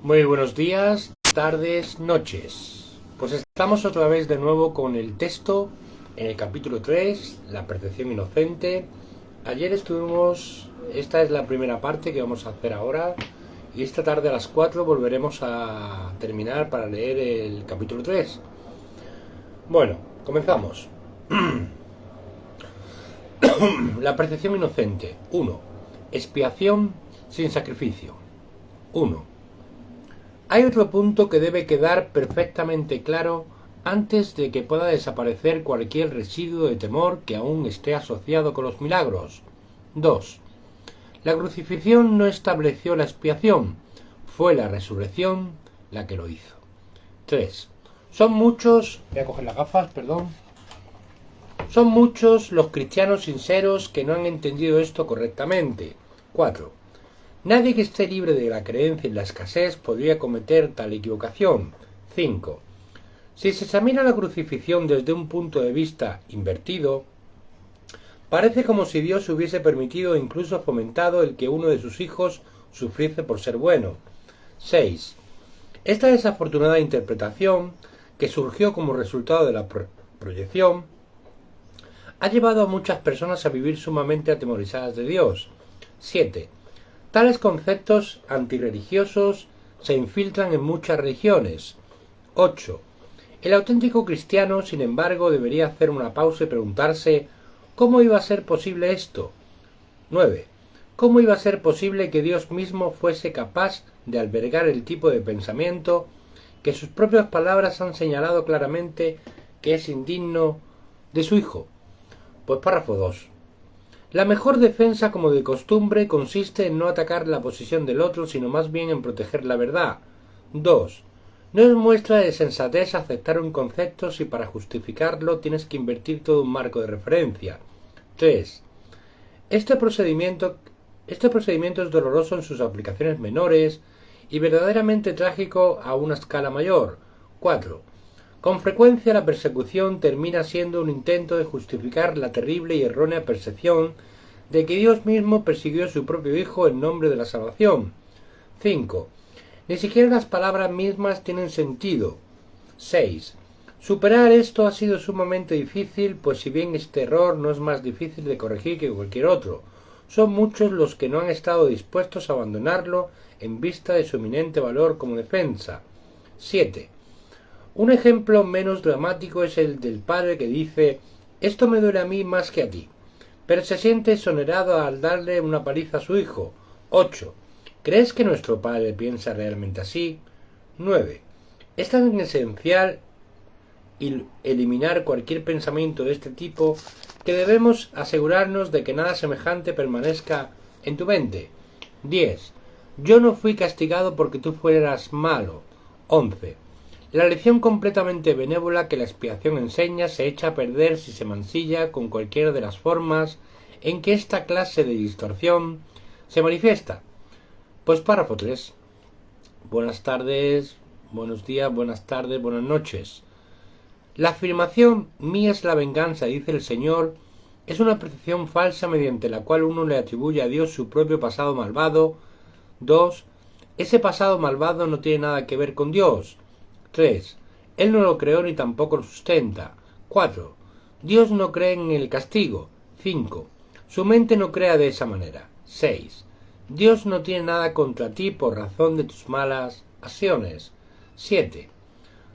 Muy buenos días, tardes, noches. Pues estamos otra vez de nuevo con el texto en el capítulo 3, la percepción inocente. Ayer esta es la primera parte que vamos a hacer ahora, y esta tarde a las 4 volveremos a terminar para leer el capítulo 3. Bueno, comenzamos. La percepción inocente. 1. Expiación sin sacrificio. 1. Hay otro punto que debe quedar perfectamente claro antes de que pueda desaparecer cualquier residuo de temor que aún esté asociado con los milagros. 2. La crucifixión no estableció la expiación, fue la resurrección la que lo hizo. 3. Son muchos los cristianos sinceros que no han entendido esto correctamente. 4. Nadie que esté libre de la creencia en la escasez podría cometer tal equivocación. 5. Si se examina la crucifixión desde un punto de vista invertido, parece como si Dios hubiese permitido e incluso fomentado el que uno de sus hijos sufriese por ser bueno. 6. Esta desafortunada interpretación, que surgió como resultado de la proyección, ha llevado a muchas personas a vivir sumamente atemorizadas de Dios. 7. Tales conceptos antirreligiosos se infiltran en muchas religiones. 8. El auténtico cristiano, sin embargo, debería hacer una pausa y preguntarse ¿cómo iba a ser posible esto? 9. ¿Cómo iba a ser posible que Dios mismo fuese capaz de albergar el tipo de pensamiento que sus propias palabras han señalado claramente que es indigno de su Hijo? Pues párrafo 2. La mejor defensa, como de costumbre, consiste en no atacar la posición del otro, sino más bien en proteger la verdad. 2. No es muestra de sensatez aceptar un concepto si para justificarlo tienes que invertir todo un marco de referencia. 3. Este procedimiento es doloroso en sus aplicaciones menores y verdaderamente trágico a una escala mayor. 4. Con frecuencia la persecución termina siendo un intento de justificar la terrible y errónea percepción de que Dios mismo persiguió a su propio Hijo en nombre de la salvación. 5. Ni siquiera las palabras mismas tienen sentido. 6. Superar esto ha sido sumamente difícil, pues si bien este error no es más difícil de corregir que cualquier otro, son muchos los que no han estado dispuestos a abandonarlo en vista de su eminente valor como defensa. 7. Un ejemplo menos dramático es el del padre que dice «Esto me duele a mí más que a ti», pero se siente exonerado al darle una paliza a su hijo. 8. ¿Crees que nuestro padre piensa realmente así? 9. Es tan esencial eliminar cualquier pensamiento de este tipo que debemos asegurarnos de que nada semejante permanezca en tu mente. 10. Yo no fui castigado porque tú fueras malo. 11. La lección completamente benévola que la expiación enseña se echa a perder si se mancilla con cualquiera de las formas en que esta clase de distorsión se manifiesta. Pues párrafo 3. Buenas tardes, buenos días, buenas tardes, buenas noches. La afirmación «mía es la venganza», dice el Señor, es una percepción falsa mediante la cual uno le atribuye a Dios su propio pasado malvado. 2. Ese pasado malvado no tiene nada que ver con Dios. 3. Él no lo creó ni tampoco lo sustenta. 4. Dios no cree en el castigo. 5. Su mente no crea de esa manera. 6. Dios no tiene nada contra ti por razón de tus malas acciones. 7.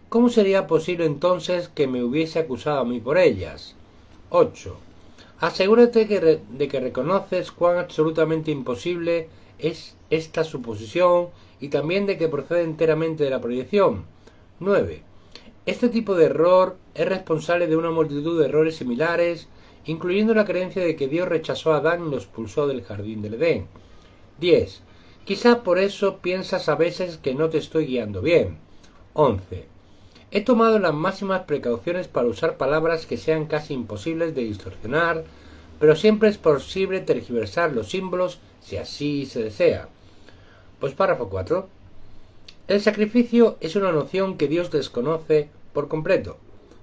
¿Cómo sería posible entonces que me hubiese acusado a mí por ellas? 8. Asegúrate de que reconoces cuán absolutamente imposible es esta suposición y también de que procede enteramente de la proyección. 9. Este tipo de error es responsable de una multitud de errores similares, incluyendo la creencia de que Dios rechazó a Adán y lo expulsó del jardín del Edén. 10. Quizá por eso piensas a veces que no te estoy guiando bien. 11. He tomado las máximas precauciones para usar palabras que sean casi imposibles de distorsionar, pero siempre es posible tergiversar los símbolos si así se desea. Pues párrafo 4. El sacrificio es una noción que Dios desconoce por completo.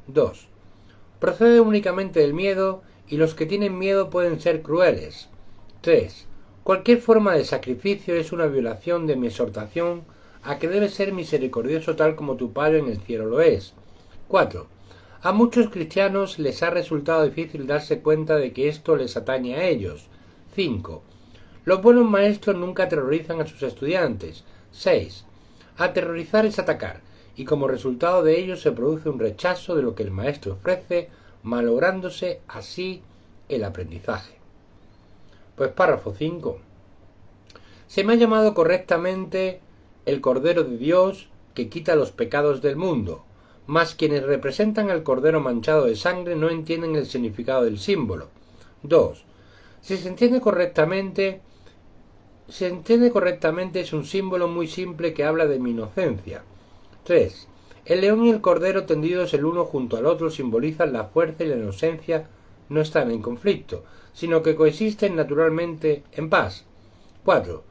2. Procede únicamente del miedo y los que tienen miedo pueden ser crueles. 3. Cualquier forma de sacrificio es una violación de mi exhortación a que debes ser misericordioso tal como tu Padre en el cielo lo es. 4. A muchos cristianos les ha resultado difícil darse cuenta de que esto les atañe a ellos. 5. Los buenos maestros nunca aterrorizan a sus estudiantes. 6. Aterrorizar es atacar, y como resultado de ello se produce un rechazo de lo que el maestro ofrece, malográndose así el aprendizaje. Pues párrafo 5. Se me ha llamado correctamente el Cordero de Dios que quita los pecados del mundo, mas quienes representan al Cordero manchado de sangre no entienden el significado del símbolo. 2. Si se entiende correctamente es un símbolo muy simple que habla de mi inocencia. 3. El león y el cordero tendidos el uno junto al otro simbolizan la fuerza y la inocencia no están en conflicto, sino que coexisten naturalmente en paz. 4.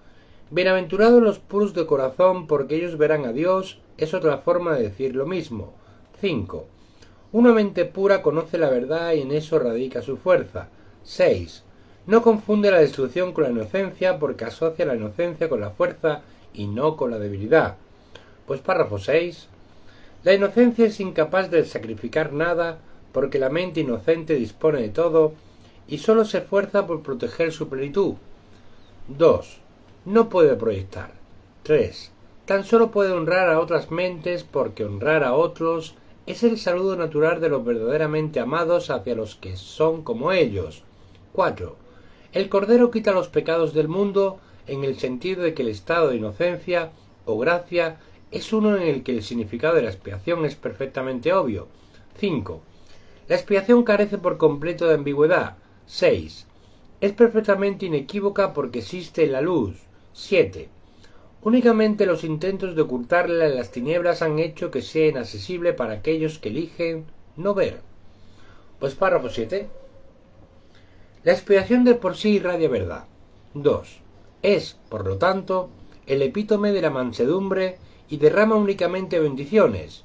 Bienaventurados los puros de corazón, porque ellos verán a Dios, es otra forma de decir lo mismo. 5. Una mente pura conoce la verdad y en eso radica su fuerza. 6. No confunde la destrucción con la inocencia, porque asocia la inocencia con la fuerza y no con la debilidad. Pues párrafo 6. La inocencia es incapaz de sacrificar nada, porque la mente inocente dispone de todo y sólo se esfuerza por proteger su plenitud. 2. No puede proyectar. 3. Tan solo puede honrar a otras mentes, porque honrar a otros es el saludo natural de los verdaderamente amados hacia los que son como ellos. 4. El Cordero quita los pecados del mundo en el sentido de que el estado de inocencia o gracia es uno en el que el significado de la expiación es perfectamente obvio. 5. La expiación carece por completo de ambigüedad. 6. Es perfectamente inequívoca porque existe la luz. 7. Únicamente los intentos de ocultarla en las tinieblas han hecho que sea inaccesible para aquellos que eligen no ver. Pues párrafo 7. La expiación de por sí irradia verdad. 2. Es, por lo tanto, el epítome de la mansedumbre y derrama únicamente bendiciones.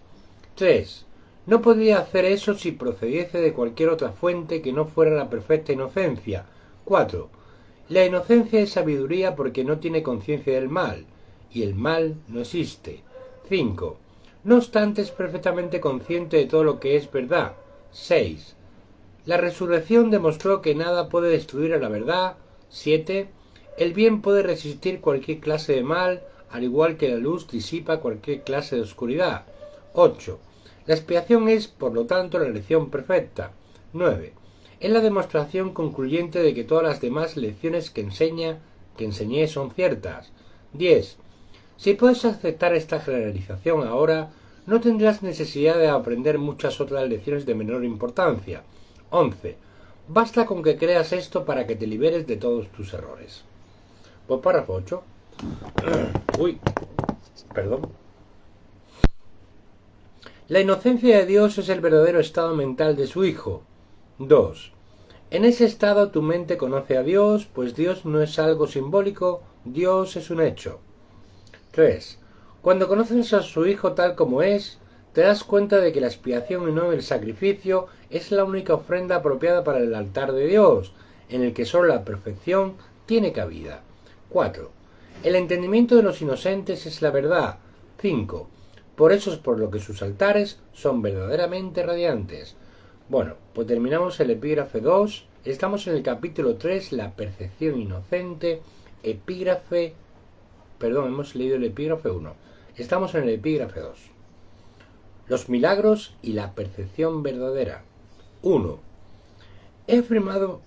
3. No podría hacer eso si procediese de cualquier otra fuente que no fuera la perfecta inocencia. 4. La inocencia es sabiduría porque no tiene conciencia del mal, y el mal no existe. 5. No obstante es perfectamente consciente de todo lo que es verdad. 6. La resurrección demostró que nada puede destruir a la verdad. 7. El bien puede resistir cualquier clase de mal, al igual que la luz disipa cualquier clase de oscuridad. 8. La expiación es, por lo tanto, la lección perfecta. 9. Es la demostración concluyente de que todas las demás lecciones que enseñé son ciertas. 10. Si puedes aceptar esta generalización ahora, no tendrás necesidad de aprender muchas otras lecciones de menor importancia. 11. Basta con que creas esto para que te liberes de todos tus errores. Pues párrafo 8. Perdón. La inocencia de Dios es el verdadero estado mental de su Hijo. 2. En ese estado tu mente conoce a Dios, pues Dios no es algo simbólico, Dios es un hecho. 3. Cuando conoces a su Hijo tal como es, te das cuenta de que la expiación y no el sacrificio es la única ofrenda apropiada para el altar de Dios, en el que sólo la perfección tiene cabida. 4. El entendimiento de los inocentes es la verdad. 5. Por eso es por lo que sus altares son verdaderamente radiantes. Bueno, pues terminamos el epígrafe 2. Estamos en el capítulo 3, la percepción inocente, hemos leído el epígrafe 1. Estamos en el epígrafe 2. Los milagros y la percepción verdadera. 1. He afirmado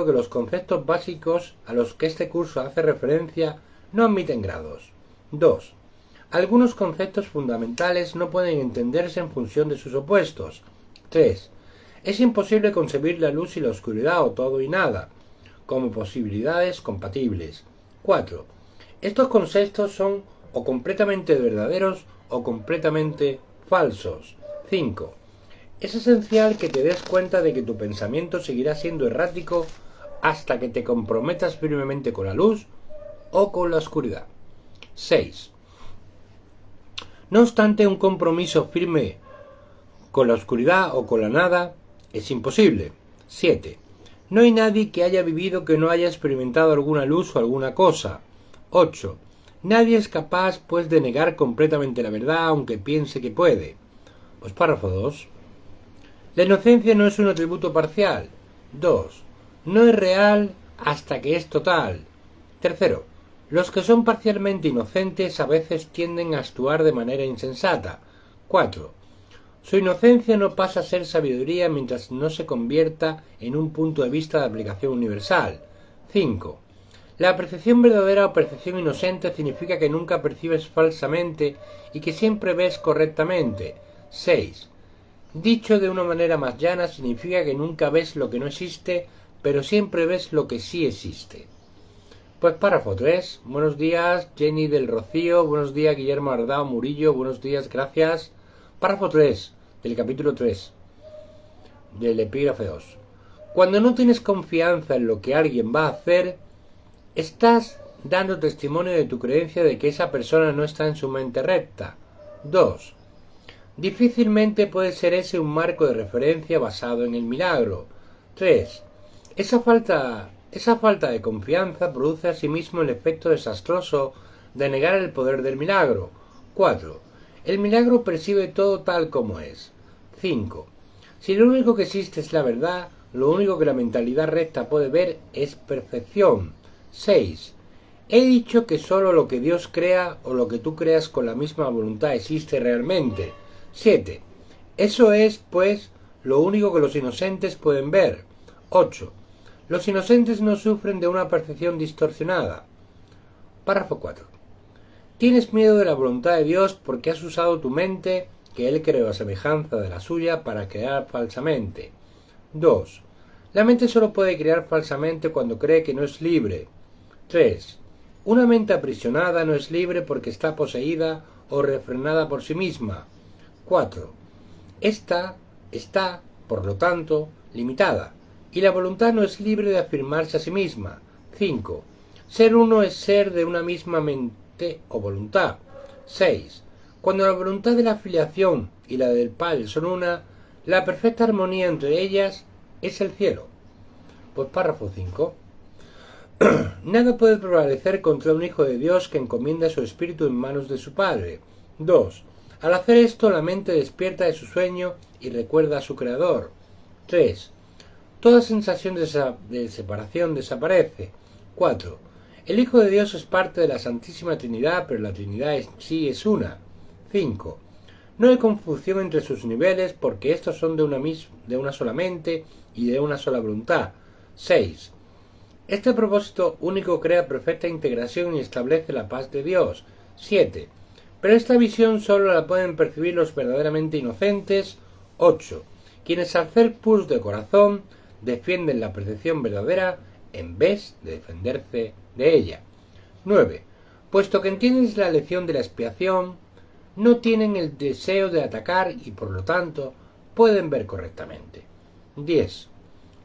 que los conceptos básicos a los que este curso hace referencia no admiten grados. 2. Algunos conceptos fundamentales no pueden entenderse en función de sus opuestos. 3. Es imposible concebir la luz y la oscuridad o todo y nada como posibilidades compatibles. 4. Estos conceptos son o completamente verdaderos o completamente falsos. 5. Es esencial que te des cuenta de que tu pensamiento seguirá siendo errático hasta que te comprometas firmemente con la luz o con la oscuridad. 6. No obstante, un compromiso firme con la oscuridad o con la nada es imposible. 7. No hay nadie que haya vivido que no haya experimentado alguna luz o alguna cosa. 8. Nadie es capaz, pues, de negar completamente la verdad, aunque piense que puede. Pues párrafo 2. La inocencia no es un atributo parcial. 2. No es real hasta que es total. Tercero. Los que son parcialmente inocentes a veces tienden a actuar de manera insensata. 4. Su inocencia no pasa a ser sabiduría mientras no se convierta en un punto de vista de aplicación universal. 5. La percepción verdadera o percepción inocente significa que nunca percibes falsamente y que siempre ves correctamente. 6. Dicho de una manera más llana, significa que nunca ves lo que no existe, pero siempre ves lo que sí existe. Pues párrafo 3. Buenos días, Jenny del Rocío. Buenos días, Guillermo Ardao Murillo. Buenos días, gracias. Párrafo 3 del capítulo 3 del epígrafe 2. Cuando no tienes confianza en lo que alguien va a hacer, estás dando testimonio de tu creencia de que esa persona no está en su mente recta. 2. Difícilmente puede ser ese un marco de referencia basado en el milagro. 3. Esa falta de confianza produce asimismo el efecto desastroso de negar el poder del milagro. 4. El milagro percibe todo tal como es. 5. Si lo único que existe es la verdad, lo único que la mentalidad recta puede ver es perfección. 6. He dicho que solo lo que Dios crea o lo que tú creas con la misma voluntad existe realmente. 7. Eso es, pues, lo único que los inocentes pueden ver. 8. Los inocentes no sufren de una percepción distorsionada. Párrafo 4. Tienes miedo de la voluntad de Dios porque has usado tu mente, que Él creó a semejanza de la suya, para crear falsamente. 2. La mente solo puede crear falsamente cuando cree que no es libre. 3. Una mente aprisionada no es libre porque está poseída o refrenada por sí misma. 4. Esta está, por lo tanto, limitada, y la voluntad no es libre de afirmarse a sí misma. 5. Ser uno es ser de una misma mente o voluntad. 6. Cuando la voluntad de la filiación y la del Padre son una, la perfecta armonía entre ellas es el cielo. Pues párrafo 5. Nada puede prevalecer contra un hijo de Dios que encomienda su espíritu en manos de su Padre. 2. Al hacer esto, la mente despierta de su sueño y recuerda a su Creador. 3. Toda sensación de separación desaparece. 4. El Hijo de Dios es parte de la Santísima Trinidad, pero la Trinidad en sí es una. 5. No hay confusión entre sus niveles porque estos son de una sola mente y de una sola voluntad. 6. Este propósito único crea perfecta integración y establece la paz de Dios. 7. Pero esta visión solo la pueden percibir los verdaderamente inocentes. 8. Quienes al ser puros de corazón defienden la percepción verdadera en vez de defenderse de ella. 9. Puesto que entienden la lección de la expiación, no tienen el deseo de atacar y por lo tanto pueden ver correctamente. 10.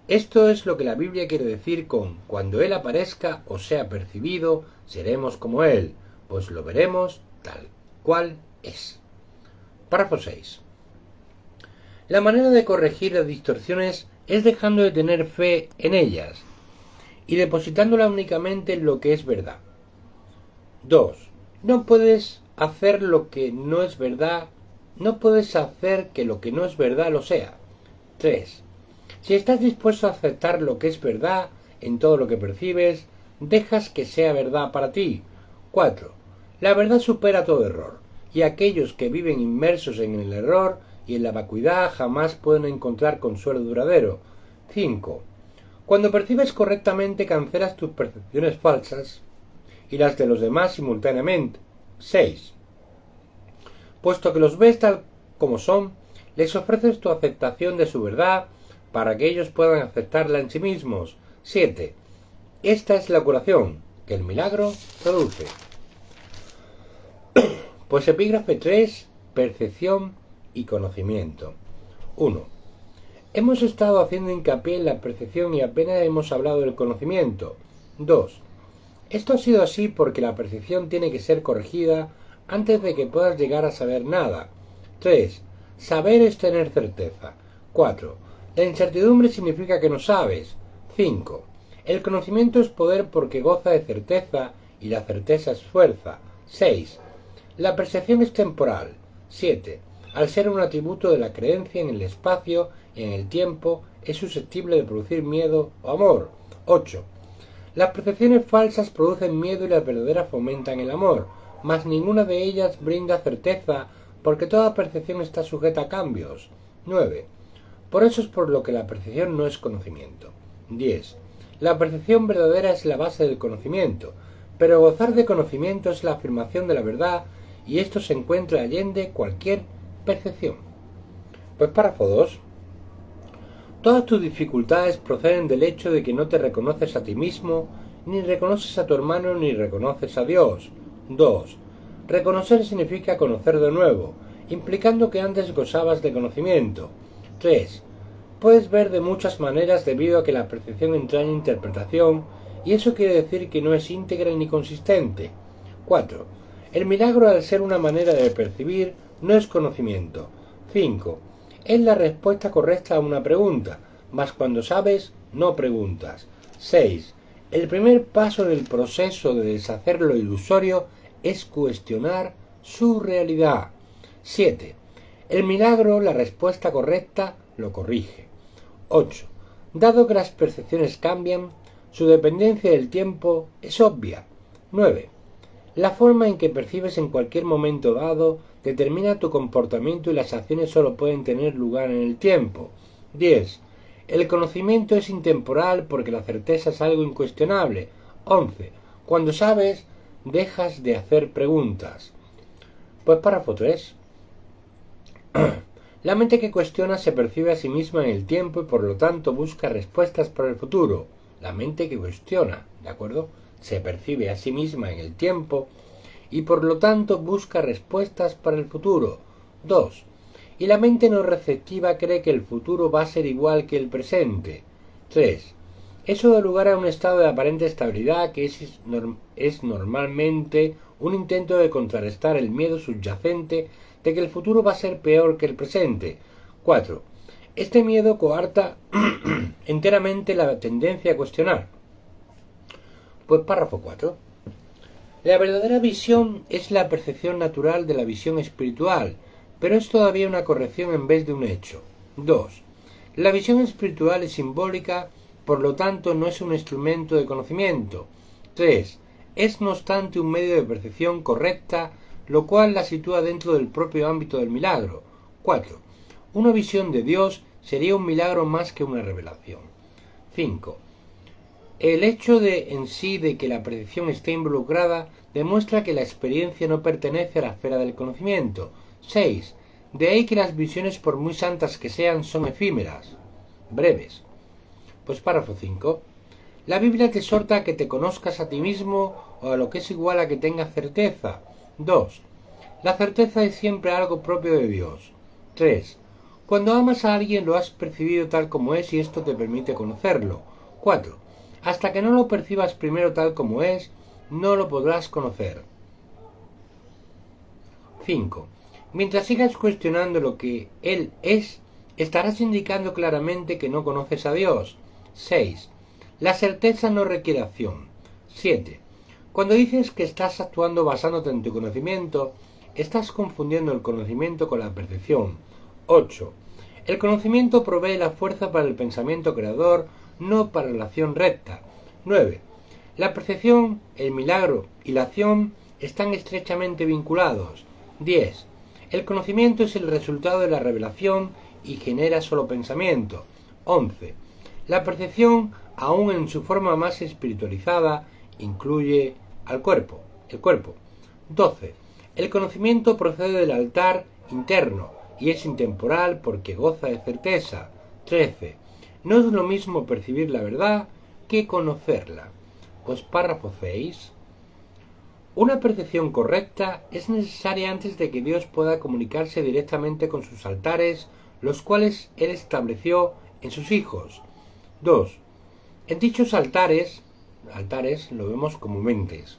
Esto es lo que la Biblia quiere decir con cuando Él aparezca o sea percibido, seremos como Él, pues lo veremos tal cual es. Párrafo 6. La manera de corregir las distorsiones es dejando de tener fe en ellas y depositándola únicamente en lo que es verdad. 2. No puedes hacer lo que no es verdad, no puedes hacer que lo que no es verdad lo sea. 3. Si estás dispuesto a aceptar lo que es verdad en todo lo que percibes, dejas que sea verdad para ti. 4. La verdad supera todo error, y aquellos que viven inmersos en el error y en la vacuidad jamás pueden encontrar consuelo duradero. 5. Cuando percibes correctamente, cancelas tus percepciones falsas y las de los demás simultáneamente. 6. Puesto que los ves tal como son, les ofreces tu aceptación de su verdad para que ellos puedan aceptarla en sí mismos. 7. Esta es la curación que el milagro produce. Pues epígrafe 3, percepción y conocimiento. 1. Hemos estado haciendo hincapié en la percepción y apenas hemos hablado del conocimiento. 2. Esto ha sido así porque la percepción tiene que ser corregida antes de que puedas llegar a saber nada. 3. Saber es tener certeza. 4. La incertidumbre significa que no sabes. 5. El conocimiento es poder porque goza de certeza y la certeza es fuerza. 6. La percepción es temporal. 7. Al ser un atributo de la creencia en el espacio y en el tiempo, es susceptible de producir miedo o amor. 8. Las percepciones falsas producen miedo y las verdaderas fomentan el amor, mas ninguna de ellas brinda certeza porque toda percepción está sujeta a cambios. 9. Por eso es por lo que la percepción no es conocimiento. 10. La percepción verdadera es la base del conocimiento, pero gozar de conocimiento es la afirmación de la verdad y esto se encuentra allende cualquier percepción. Pues párrafo 2. Todas tus dificultades proceden del hecho de que no te reconoces a ti mismo, ni reconoces a tu hermano, ni reconoces a Dios. 2. Reconocer significa conocer de nuevo, implicando que antes gozabas de conocimiento. 3. Puedes ver de muchas maneras debido a que la percepción entraña interpretación, y eso quiere decir que no es íntegra ni consistente. 4. El milagro, al ser una manera de percibir, no es conocimiento. 5. Es la respuesta correcta a una pregunta, mas cuando sabes, no preguntas. 6. El primer paso del proceso de deshacer lo ilusorio es cuestionar su realidad. 7. El milagro, la respuesta correcta, lo corrige. 8. Dado que las percepciones cambian, su dependencia del tiempo es obvia. 9. La forma en que percibes en cualquier momento dado determina tu comportamiento y las acciones solo pueden tener lugar en el tiempo. 10. El conocimiento es intemporal porque la certeza es algo incuestionable. 11. Cuando sabes, dejas de hacer preguntas. Pues párrafo 3. La mente que cuestiona se percibe a sí misma en el tiempo y por lo tanto busca respuestas para el futuro. La mente que cuestiona, ¿de acuerdo? Se percibe a sí misma en el tiempo y por lo tanto busca respuestas para el futuro. 2. Y la mente no receptiva cree que el futuro va a ser igual que el presente. 3. Eso da lugar a un estado de aparente estabilidad que es normalmente un intento de contrarrestar el miedo subyacente de que el futuro va a ser peor que el presente. 4. Este miedo coarta enteramente la tendencia a cuestionar. Pues párrafo 4. La verdadera visión es la percepción natural de la visión espiritual, pero es todavía una corrección en vez de un hecho. 2. La visión espiritual es simbólica, por lo tanto no es un instrumento de conocimiento. 3. Es no obstante un medio de percepción correcta, lo cual la sitúa dentro del propio ámbito del milagro. 4. Una visión de Dios sería un milagro más que una revelación. 5. El hecho en sí de que la percepción esté involucrada demuestra que la experiencia no pertenece a la esfera del conocimiento. 6. De ahí que las visiones, por muy santas que sean, son efímeras, breves. Pues párrafo 5. La Biblia te exhorta a que te conozcas a ti mismo o a lo que es igual a que tengas certeza. 2. La certeza es siempre algo propio de Dios. 3. Cuando amas a alguien lo has percibido tal como es y esto te permite conocerlo. 4. Hasta que no lo percibas primero tal como es, no lo podrás conocer. 5. Mientras sigas cuestionando lo que Él es, estarás indicando claramente que no conoces a Dios. 6. La certeza no requiere acción. 7. Cuando dices que estás actuando basándote en tu conocimiento, estás confundiendo el conocimiento con la percepción. 8. El conocimiento provee la fuerza para el pensamiento creador, no para la acción recta. 9. La percepción, el milagro y la acción están estrechamente vinculados. 10. El conocimiento es el resultado de la revelación y genera solo pensamiento. 11. La percepción, aun en su forma más espiritualizada, incluye al cuerpo, el cuerpo. 12. El conocimiento procede del altar interno y es intemporal porque goza de certeza. 13. No es lo mismo percibir la verdad que conocerla. Pues párrafo 6. Una percepción correcta es necesaria antes de que Dios pueda comunicarse directamente con sus altares, los cuales Él estableció en sus hijos. 2. En dichos altares lo vemos como mentes.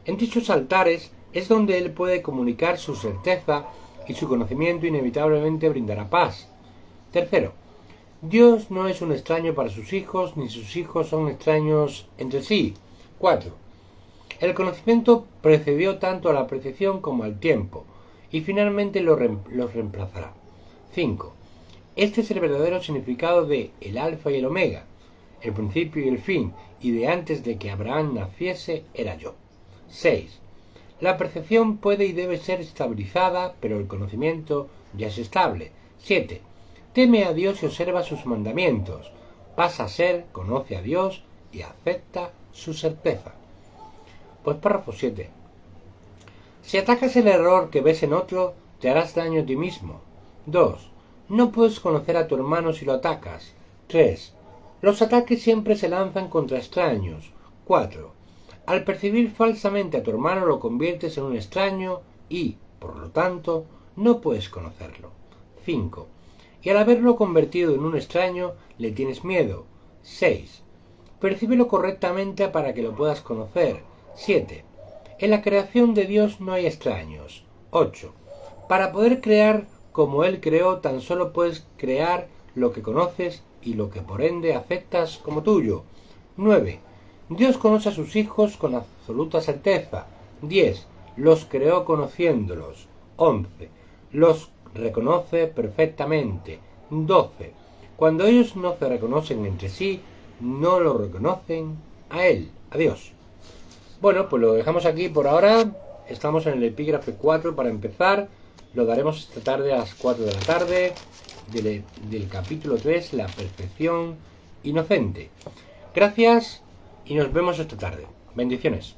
En dichos altares es donde Él puede comunicar su certeza y su conocimiento inevitablemente brindará paz. 3. Dios no es un extraño para sus hijos, ni sus hijos son extraños entre sí. 4. El conocimiento precedió tanto a la apreciación como al tiempo, y finalmente los reemplazará. 5. Este es el verdadero significado de el alfa y el omega, el principio y el fin, y de antes de que Abraham naciese era yo. 6. La percepción puede y debe ser estabilizada, pero el conocimiento ya es estable. 7. Teme a Dios y observa sus mandamientos. Pasa a ser, conoce a Dios y acepta su certeza. Pues párrafo 7. Si atacas el error que ves en otro, te harás daño a ti mismo. 2. No puedes conocer a tu hermano si lo atacas. 3. Los ataques siempre se lanzan contra extraños. 4. Al percibir falsamente a tu hermano lo conviertes en un extraño y, por lo tanto, no puedes conocerlo. 5. Y al haberlo convertido en un extraño, le tienes miedo. 6. Percíbelo correctamente para que lo puedas conocer. 7. En la creación de Dios no hay extraños. 8. Para poder crear como Él creó, tan solo puedes crear lo que conoces y lo que por ende aceptas como tuyo. 9. Dios conoce a sus hijos con absoluta certeza. 10. Los creó conociéndolos. 11. Los reconoce perfectamente. 12. Cuando ellos no se reconocen entre sí, no lo reconocen a Él, a Dios. Bueno, pues lo dejamos aquí por ahora. Estamos en el epígrafe 4 para empezar. Lo daremos esta tarde a las 4 de la tarde del capítulo 3, la perfección inocente. Gracias y nos vemos esta tarde. Bendiciones.